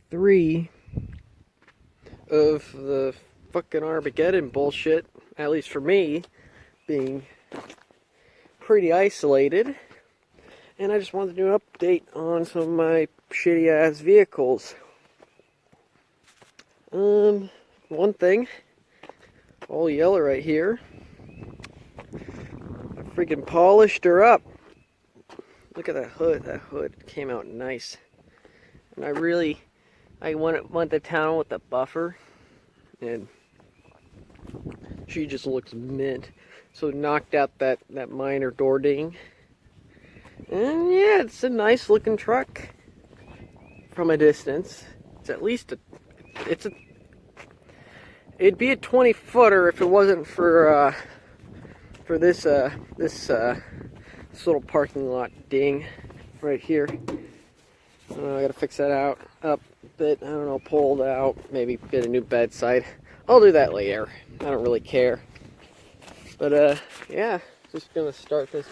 3 of the fucking Armageddon bullshit, at least for me, being pretty isolated. And I just wanted to do an update on some of my shitty ass vehicles. One thing, all yellow right here, I freaking polished her up. Look at that hood. That hood came out nice. And I went to town with the buffer, and she just looks mint. So knocked out that minor door ding. And yeah, it's a nice looking truck from a distance. It's at least it'd be a 20-footer if it wasn't for this little parking lot ding right here. I gotta fix that up a bit. I don't know, pulled out, maybe get a new bedside. I'll do that later. I don't really care. But yeah, just gonna start this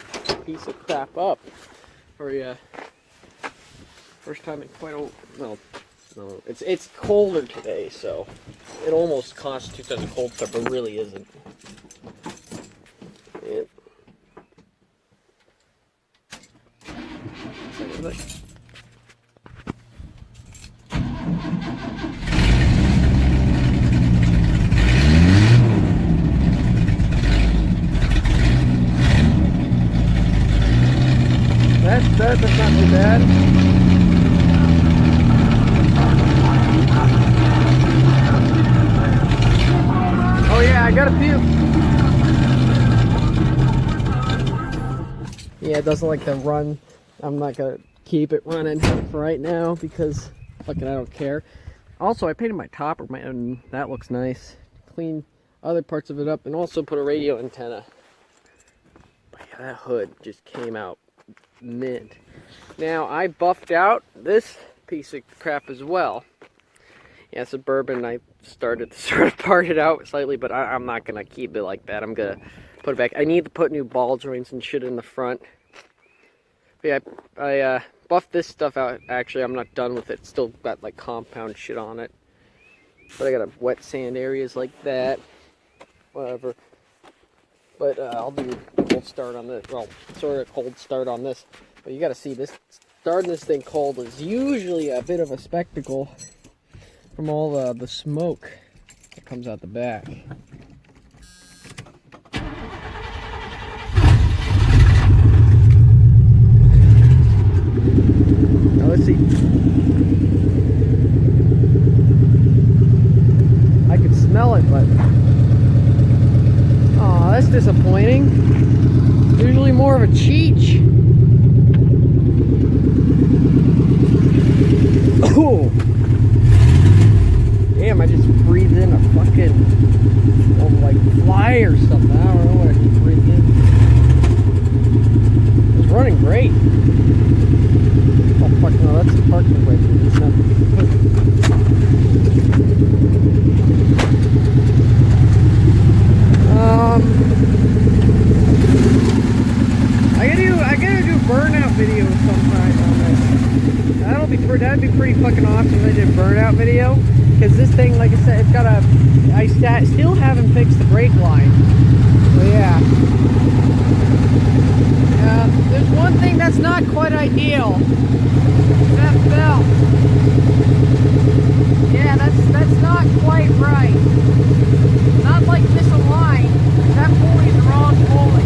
piece of crap up for you. First time in quite a no, it's colder today, so it almost constitutes as a cold start, but really isn't. That's not too bad. Oh yeah, I got a puke. Yeah, it doesn't like to run. I'm not gonna keep it running for right now because fucking I don't care. Also, I painted my topper, and that looks nice. Cleaned other parts of it up and also put a radio antenna. But yeah, that hood just came out mint. Now I buffed out this piece of crap as well. Yeah, Suburban, I started to sort of part it out slightly, but I'm not gonna keep it like that. I'm gonna put it back. I need to put new ball joints and shit in the front. But yeah, I buffed this stuff out. Actually, I'm not done with it. Still got like compound shit on it. But I got a wet sand areas like that. Whatever. But I'll do a cold start on this. Well, sort of cold start on this. But you gotta see this. Starting this thing cold is usually a bit of a spectacle from all the smoke that comes out the back. Now let's see. I can smell it, but oh, that's disappointing. Usually more of a cheech. Oh, damn! I just breathed in a fucking like fly or something. I don't know what I just breathed in. It was running great. Oh fuck no, that's the parking brake. It's not. I gotta do burnout videos sometime on this. That'd be pretty fucking awesome if I did a burnout video. Because this thing, like I said, it's got a. I still haven't fixed the brake line. So yeah. There's one thing that's not quite ideal. That belt. Yeah, that's not quite right. Not like misaligned. That pulley's the wrong pulley.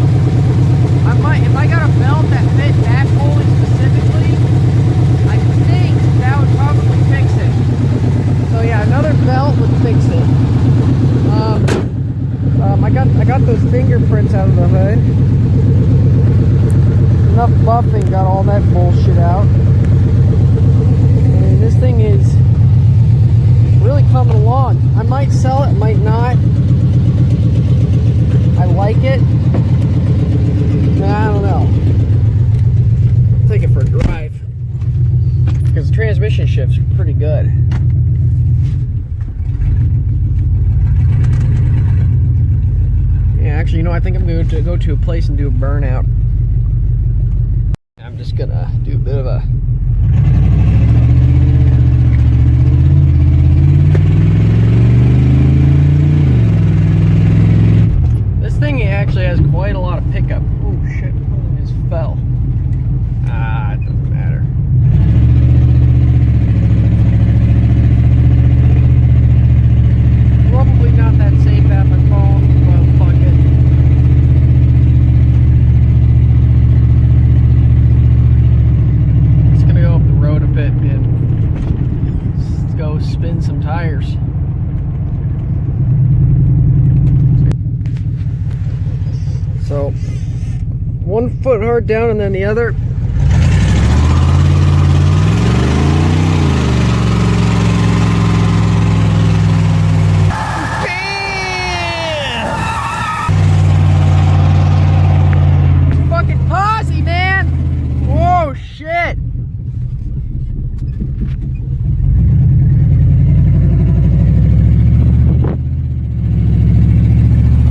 If I got a belt that fit that pulley specifically, I think that would probably fix it. So yeah, another belt would fix it. I got those fingerprints out of the hood. Enough buffing got all that bullshit out. And this thing is really coming along. I might sell it, might not. I like it. I don't know. I'll take it for a drive. Because the transmission shift's pretty good. Yeah, actually, you know, I think I'm going to go to a place and do a burnout. I'm just gonna do a bit of a spin some tires. So, one foot hard down and then the other. Fucking posse, man! Whoa, shit!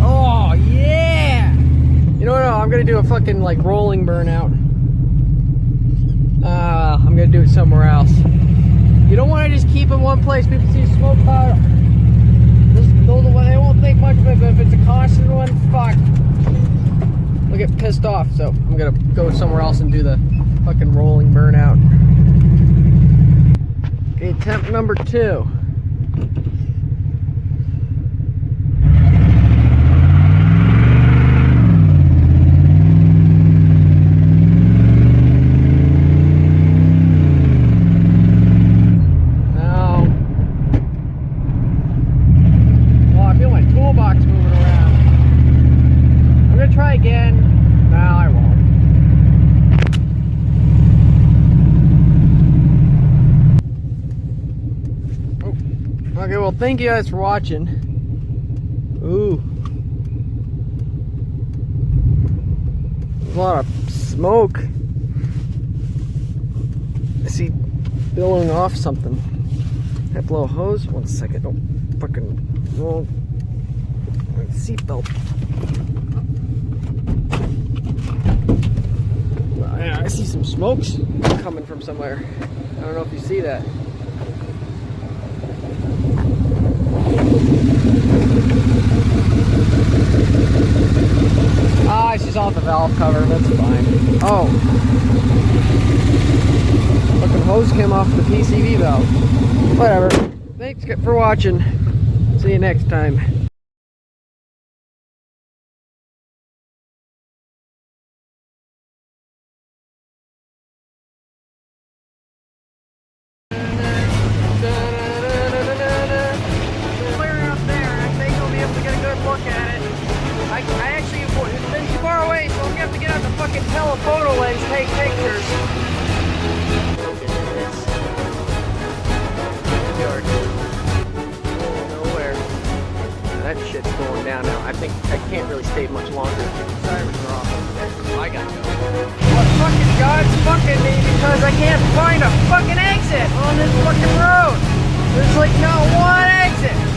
Oh, yeah! You know what? I'm gonna do a fucking like rolling burnout. I'm gonna do it somewhere else. You don't want to just keep in one place. People see smoke cloud. They won't think much of it, but if it's a constant one, fuck. They'll get pissed off. So I'm gonna go somewhere else and do the fucking rolling burnout. Okay, attempt number 2. Try again. No, I won't. Oh. Okay, well, thank you guys for watching. Ooh. There's a lot of smoke. I see billowing off something. Can I blow a hose? One second. Don't fucking roll. Seatbelt. Yeah, I see some smokes coming from somewhere. I don't know if you see that. Ah, it's just off the valve cover. That's fine. Oh. Fucking hose came off the PCV valve. Whatever. Thanks for watching. See you next time. I actually, it's been too far away, so I'm gonna have to get out the fucking telephoto lens, take pictures. Nowhere. That shit's going down now. I think I can't really stay much longer. Sirens are off over there. I gotta go. What fucking God's fucking me because I can't find a fucking exit on this fucking road. There's like not one exit.